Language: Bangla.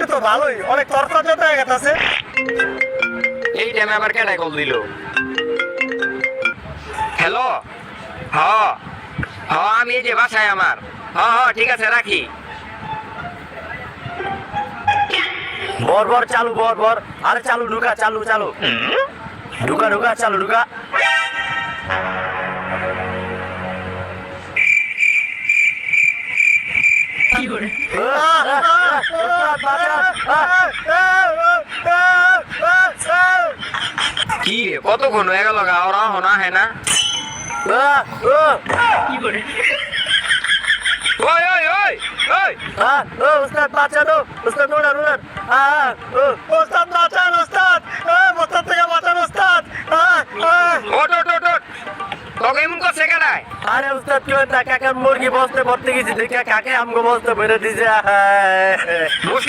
এটা তো ভালোই, অনেক তরতাজা হয়ে গেছে। এই টাইমে আবার কেডা কল দিল? হ্যালো, হ হ আমি এই যে বাসায় আমার। হ হ ঠিক আছে রাখি। বর চালু বর আরে চালু ঢুকা চালু ঢুকা চালু ঢুকা। কি রে কতক্ষণ হয়ে গেল গা ওরা হনা হয় না? ওই ওই ওই ওই উস্তাদ বাঁচানো উস্তাদ নোড়ান ওস্তাদ বাঁচান ওস্তাদ, ওস্তাদ থেকে বাঁচান ওস্তাদ। ওট ওট ওট ওট, তোকে এমন করছে কেডায়? আরে উস্তাদ কি হয় কাকা মুরগি বসতে ভরতে গেছি দেখে কাকে আমগো বসতে বেড়ে দিছে। বুঝলাম